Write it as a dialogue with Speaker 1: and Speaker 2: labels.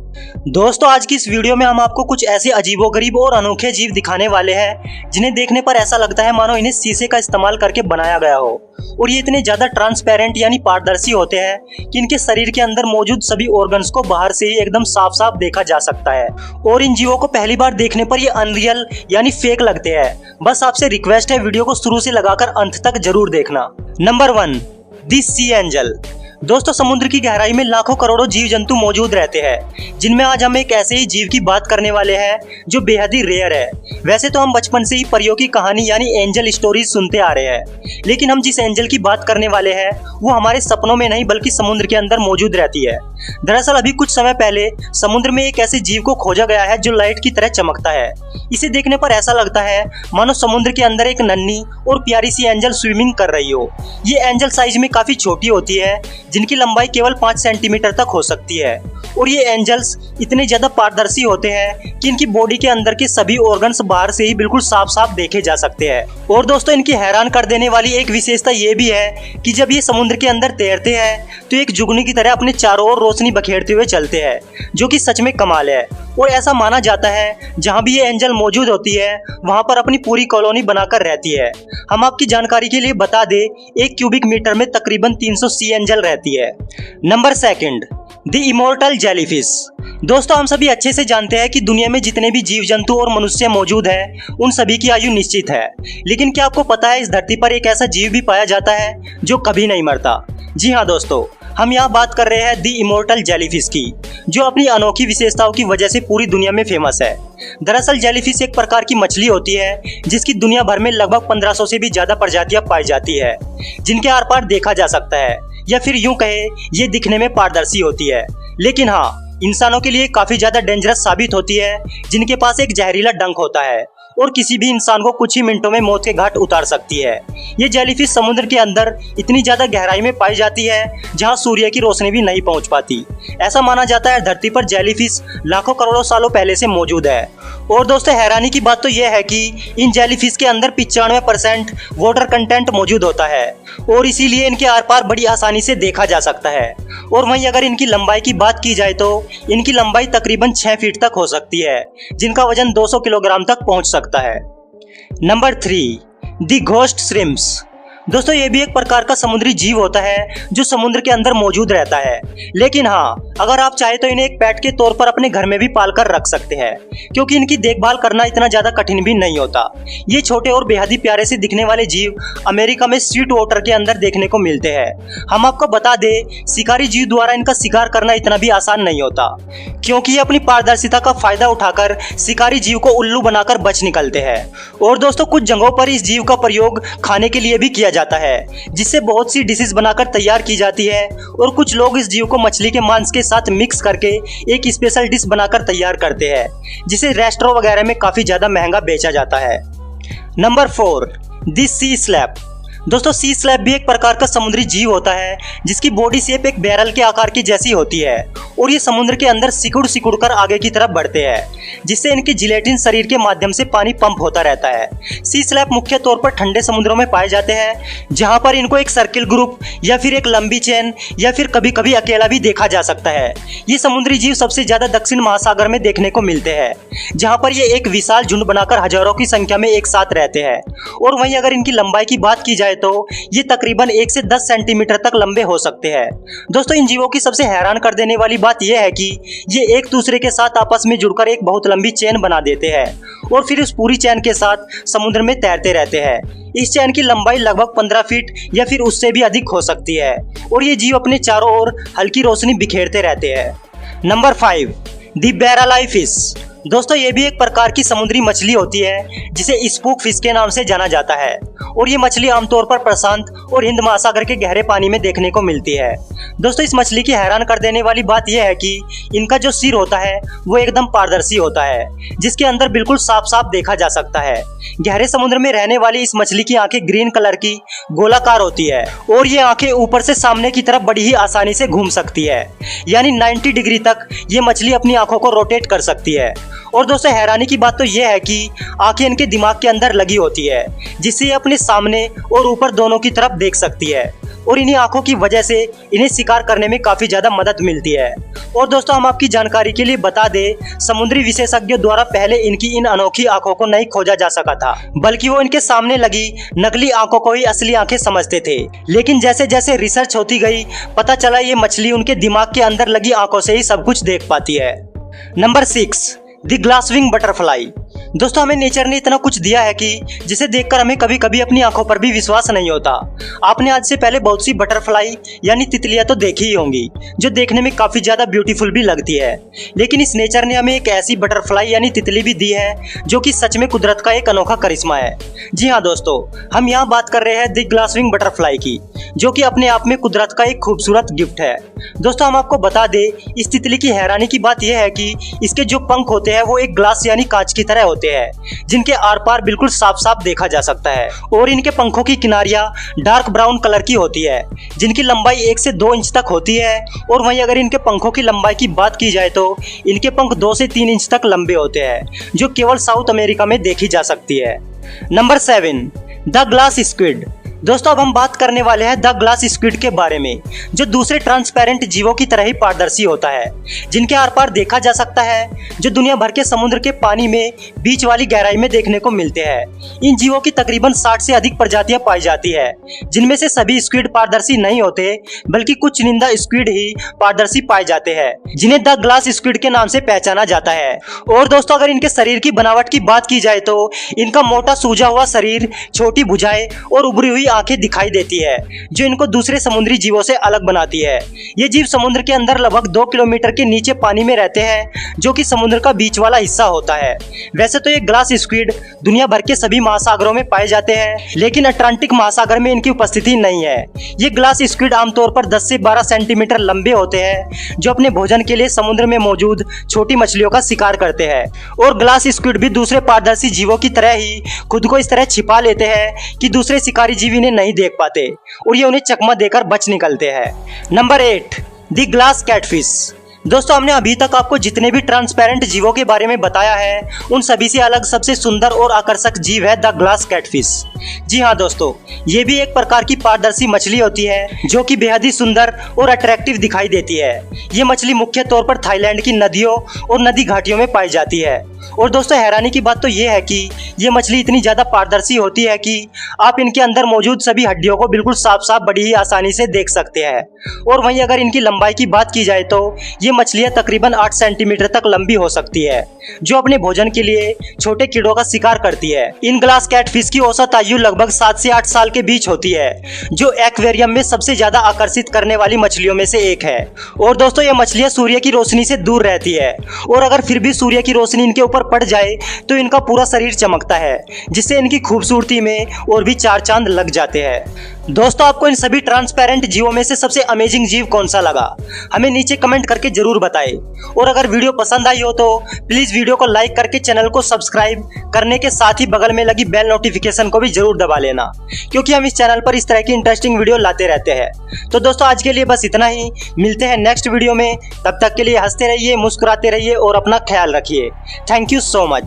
Speaker 1: दोस्तों आज की इस वीडियो में हम आपको कुछ ऐसे अजीबोगरीब और अनोखे जीव दिखाने वाले हैं जिन्हें देखने पर ऐसा लगता है मानो इन्हें शीशे का इस्तेमाल करके बनाया गया हो। और ये इतने ज्यादा ट्रांसपेरेंट यानी पारदर्शी होते हैं कि इनके शरीर के अंदर मौजूद सभी ऑर्गन्स को बाहर से ही एकदम साफ साफ देखा जा सकता है। और इन जीवों को पहली बार देखने पर ये अनरियल यानी फेक लगते हैं। बस आपसे रिक्वेस्ट है वीडियो को शुरू से लगाकर अंत तक जरूर देखना। नंबर 1, दी सी एंजल। दोस्तों समुद्र की गहराई में लाखों करोड़ों जीव जंतु मौजूद रहते हैं, जिनमें आज हम एक ऐसे ही जीव की बात करने वाले हैं जो बेहद ही रेयर है। वैसे तो हम बचपन से ही परियों की कहानी यानी एंजल स्टोरीज सुनते आ रहे हैं, लेकिन हम जिस एंजल की बात करने वाले हैं वो हमारे सपनों में नहीं बल्कि समुद्र के अंदर मौजूद रहती है। दरअसल अभी कुछ समय पहले समुद्र में एक ऐसे जीव को खोजा गया है जो लाइट की तरह चमकता है। इसे देखने पर ऐसा लगता है मानो समुद्र के अंदर एक नन्ही और प्यारी सी एंजल स्विमिंग कर रही हो। ये एंजल साइज में काफी छोटी होती है, जिनकी लंबाई केवल 5 सेंटीमीटर तक हो सकती है। और ये एंजल्स इतने ज्यादा पारदर्शी होते हैं कि इनकी बॉडी के अंदर के सभी ऑर्गन्स बाहर से ही बिल्कुल साफ साफ देखे जा सकते हैं। और दोस्तों इनकी हैरान कर देने वाली एक विशेषता ये भी है कि जब ये समुद्र के अंदर तैरते हैं तो एक जुगनू की तरह अपने चारों ओर रोशनी बखेरते हुए चलते हैं, जो कि सच में कमाल है। और ऐसा माना जाता है जहाँ भी ये एंजल मौजूद होती है वहाँ पर अपनी पूरी कॉलोनी बनाकर रहती है। हम आपकी जानकारी के लिए बता दें 1 क्यूबिक मीटर में तकरीबन 300 सी एंजल रहती है। Number 2, the immortal jellyfish. दोस्तों हम सभी अच्छे से जानते हैं कि दुनिया में जितने भी जीव जंतु और मनुष्य मौजूद हैं उन सभी की आयु निश्चित है, लेकिन क्या आपको पता है इस धरती पर एक ऐसा जीव भी पाया जाता है जो कभी नहीं मरता। जी हाँ दोस्तों, हम यहाँ बात कर रहे हैं दी इमोर्टल जेलीफिश की, जो अपनी अनोखी विशेषताओं की वजह से पूरी दुनिया में फेमस है। दरअसल जेलीफिश एक प्रकार की मछली होती है जिसकी दुनिया भर में लगभग 1500 से भी ज्यादा प्रजातियां पाई जाती है, जिनके आर पार देखा जा सकता है, या फिर यूं कहे ये दिखने में पारदर्शी होती है, लेकिन हाँ इंसानों के लिए काफी ज्यादा डेंजरस साबित होती है, जिनके पास एक जहरीला डंक होता है और किसी भी इंसान को कुछ ही मिनटों में मौत के घाट उतार सकती है। ये जेलीफिश समुद्र के अंदर इतनी ज्यादा गहराई में पाई जाती है जहां सूर्य की रोशनी भी नहीं पहुंच पाती। ऐसा माना जाता है धरती पर जेलीफिश लाखों करोड़ों सालों पहले से मौजूद है। और दोस्तों हैरानी की बात तो यह है कि इन जेलीफिश के अंदर 95% वाटर कंटेंट मौजूद होता है और इसीलिए इनके आर पार बड़ी आसानी से देखा जा सकता है। और वहीं अगर इनकी लंबाई की बात की जाए तो इनकी लंबाई तकरीबन 6 फीट तक हो सकती है, जिनका वजन 200 किलोग्राम तक पहुंच सकता है। नंबर 3, दी घोस्ट श्रिम्प्स। दोस्तों ये भी एक प्रकार का समुद्री जीव होता है जो समुद्र के अंदर मौजूद रहता है, लेकिन हाँ अगर आप चाहे तो इन्हें एक पेट के तौर पर अपने घर में भी पाल कर रख सकते हैं, क्योंकि इनकी देखभाल करना इतना ज्यादा कठिन भी नहीं होता। ये छोटे और बेहद ही प्यारे से दिखने वाले जीव अमेरिका में स्वीट वाटर के अंदर देखने को मिलते हैं। हम आपको बता दें शिकारी जीव द्वारा इनका शिकार करना इतना भी आसान नहीं होता, क्योंकि ये अपनी पारदर्शिता का फायदा उठाकर शिकारी जीव को उल्लू बनाकर बच निकलते हैं। और दोस्तों कुछ जगहों पर इस जीव का प्रयोग खाने के लिए भी किया जाता है, जिससे बहुत सी डिशेस बनाकर तैयार की जाती है। और कुछ लोग इस जीव को मछली के मांस के साथ मिक्स करके एक स्पेशल डिश बनाकर तैयार करते हैं, जिसे रेस्टोरेंट वगैरह में काफी ज्यादा महंगा बेचा जाता है। नंबर 4, दी सी स्लैप। दोस्तों सी स्लैप भी एक प्रकार का समुद्री जीव होता है जिसकी बॉडी शेप एक बैरल के आकार की जैसी होती है और ये समुद्र के अंदर सिकुड़ सिकुड़ कर आगे की तरफ बढ़ते हैं, जिससे इनके जिलेटिन शरीर के माध्यम से पानी पंप होता रहता है। सी स्लैप मुख्य तौर पर ठंडे समुद्रों में पाए जाते हैं, जहां पर इनको एक सर्किल ग्रुप या फिर एक लंबी चेन या फिर कभी कभी अकेला भी देखा जा सकता है। ये समुद्री जीव सबसे ज्यादा दक्षिण महासागर में देखने को मिलते हैं, जहाँ पर ये एक विशाल झुंड बनाकर हजारों की संख्या में एक साथ रहते हैं। और वहीं अगर इनकी लंबाई की बात की जाए तो ये तकरीबन 1 से 10 सेंटीमीटर तक लंबे हो सकते हैं। दोस्तों इन जीवों की सबसे हैरान कर देने वाली बात यह है कि ये एक दूसरे के साथ आपस में जुड़कर एक बहुत लंबी चेन बना देते हैं और फिर उस पूरी चेन के साथ समुद्र में तैरते रहते हैं। इस चेन की लंबाई लगभग 15 फीट या फिर उससे भी अधिक हो सकती है और ये जीव अपने चारों ओर हल्की रोशनी बिखेरते रहते हैं। नंबर 5, दी बैरालाई फिश। दोस्तों ये भी एक प्रकार की समुद्री मछली होती है जिसे स्पूक फिश के नाम से जाना जाता है और ये मछली आमतौर पर प्रशांत और हिंद महासागर के गहरे पानी में देखने को मिलती है। दोस्तों इस मछली की हैरान कर देने वाली बात यह है कि इनका जो सिर होता है वो एकदम पारदर्शी होता है, जिसके अंदर बिल्कुल साफ साफ देखा जा सकता है। गहरे समुद्र में रहने वाली इस मछली की आंखें ग्रीन कलर की गोलाकार होती है और ये आंखें ऊपर से सामने की तरफ बड़ी ही आसानी से घूम सकती है, यानी 90 डिग्री तक ये मछली अपनी आंखों को रोटेट कर सकती है। और दोस्तों हैरानी की बात तो यह है कि आंखें इनके दिमाग के अंदर लगी होती है, जिससे ये अपने सामने और ऊपर दोनों की तरफ देख सकती है। और इन्हीं आंखों की वजह से इन्हें शिकार करने में काफी ज्यादा मदद मिलती है। और दोस्तों हम आपकी जानकारी के लिए बता दें, समुद्री विशेषज्ञों द्वारा पहले इनकी इन अनोखी आंखों को नहीं खोजा जा सका था, बल्कि वो इनके सामने लगी नकली आंखों को ही असली आंखें समझते थे। लेकिन जैसे जैसे रिसर्च होती गई, पता चला ये मछली उनके दिमाग के अंदर लगी आंखों से ही सब कुछ देख पाती है। Number 6, the glass wing butterfly. दोस्तों हमें नेचर ने इतना कुछ दिया है कि जिसे देखकर हमें कभी कभी अपनी आंखों पर भी विश्वास नहीं होता। आपने आज से पहले बहुत सी बटरफ्लाई यानी तितलियां तो देखी ही होंगी, जो देखने में काफी ज्यादा ब्यूटीफुल भी लगती है। लेकिन इस नेचर ने हमें एक ऐसी बटरफ्लाई यानी तितली भी दी है जो कि सच में कुदरत का एक अनोखा करिश्मा है। जी हाँ दोस्तों, हम यहाँ बात कर रहे हैं द ग्लास विंग बटरफ्लाई की, जो कि अपने आप में कुदरत का एक खूबसूरत गिफ्ट है। दोस्तों हम आपको बता दें, इस तितली की हैरानी की बात यह है कि इसके जो पंख होते हैं वो एक ग्लास यानी कांच की तरह होते हैं, जिनके आर पार बिल्कुल साफ साफ देखा जा सकता है। और इनके पंखों की किनारियां डार्क ब्राउन कलर की होती है, जिनकी लंबाई 1 से 2 इंच तक होती है। और वहीं अगर इनके पंखों की लंबाई की बात की जाए तो इनके पंख 2 से 3 इंच तक लंबे होते हैं, जो केवल साउथ अमेरिका में देखी जा सकती है। Number 7, the glass squid. दोस्तों अब हम बात करने वाले हैं द ग्लास स्क्विड के बारे में, जो दूसरे ट्रांसपेरेंट जीवों की तरह ही पारदर्शी होता है, जिनके आर पार देखा जा सकता है, जो दुनिया भर के समुद्र के पानी में बीच वाली गहराई में देखने को मिलते हैं। इन जीवों की तकरीबन 60 से अधिक प्रजातियां पाई जाती है, जिनमें से सभी स्क्विड पारदर्शी नहीं होते, बल्कि कुछ चुनिंदा स्क्विड ही पारदर्शी पाए जाते हैं, जिन्हें द ग्लास स्क्विड के नाम से पहचाना जाता है। और दोस्तों अगर इनके शरीर की बनावट की बात की जाए तो इनका मोटा सूजा हुआ शरीर, छोटी भुजाएं और उभरी हुई आंखें दिखाई देती है, जो इनको दूसरे समुद्री जीवों से अलग बनाती है। ये जीव समुद्र के अंदर लगभग 2 किलोमीटर के नीचे पानी में रहते हैं, जो कि समुद्र का बीच वाला हिस्सा होता है। वैसे तो ये ग्लास स्क्विड दुनिया भर के सभी महासागरों में पाए जाते हैं, लेकिन अटलांटिक महासागर में इनकी उपस्थिति नहीं है। ये ग्लास स्क्विड आमतौर पर 10 से 12 सेंटीमीटर लंबे होते हैं, जो अपने भोजन के लिए समुद्र में मौजूद छोटी मछलियों का शिकार करते हैं। और ग्लास स्क्विड भी दूसरे पारदर्शी जीवों की तरह ही खुद को इस तरह छिपा लेते हैं कि दूसरे शिकारी जीव इन्हें नहीं देख पाते और ये उन्हें चकमा देकर बच निकलते हैं। Number 8, the glass catfish. दोस्तों हमने अभी तक आपको जितने भी ट्रांसपेरेंट जीवों के बारे में बताया है, उन सभी से अलग सबसे सुंदर और आकर्षक जीव है द ग्लास कैटफिश। जी हाँ दोस्तों, ये भी एक प्रकार की पारदर्शी मछली होती है, जो कि बेहद ही सुंदर और अट्रैक्टिव दिखाई देती है। ये मछली मुख्य तौर पर थाईलैंड की नदियों और नदी घाटियों में पाई जाती है। और दोस्तों हैरानी की बात तो ये है कि ये मछली इतनी ज़्यादा पारदर्शी होती है कि आप इनके अंदर मौजूद सभी हड्डियों को बिल्कुल साफ साफ बड़ी ही आसानी से देख सकते हैं। और वहीं अगर इनकी लंबाई की बात की जाए तो ये मछलियाँ तकरीबन 8 सेंटीमीटर तक लंबी हो सकती है, जो अपने भोजन के लिए छोटे कीड़ों का शिकार करती है। इन ग्लास कैटफिश की औसत आयु लगभग 7 से 8 साल के बीच होती है, जो एक्वेरियम में सबसे ज़्यादा आकर्षित करने वाली मछलियों में से एक है। और दोस्तों ये मछलियाँ सूर्य की रोशनी से दूर रहती है, और अगर फिर भी सूर्य की रोशनी इनके ऊपर पड़ जाए तो इनका पूरा शरीर चमकता है, जिससे इनकी खूबसूरती में और भी 4 चांद लग जाते हैं। दोस्तों आपको इन सभी ट्रांसपेरेंट जीवों में से सबसे अमेजिंग जीव कौन सा लगा, हमें नीचे कमेंट करके जरूर बताएं। और अगर वीडियो पसंद आई हो तो प्लीज वीडियो को लाइक करके चैनल को सब्सक्राइब करने के साथ ही बगल में लगी बेल नोटिफिकेशन को भी जरूर दबा लेना, क्योंकि हम इस चैनल पर इस तरह की इंटरेस्टिंग वीडियो लाते रहते हैं। तो दोस्तों आज के लिए बस इतना ही, मिलते हैं नेक्स्ट वीडियो में। तब तक के लिए हंसते रहिए, मुस्कुराते रहिए और अपना ख्याल रखिए। Thank you so much.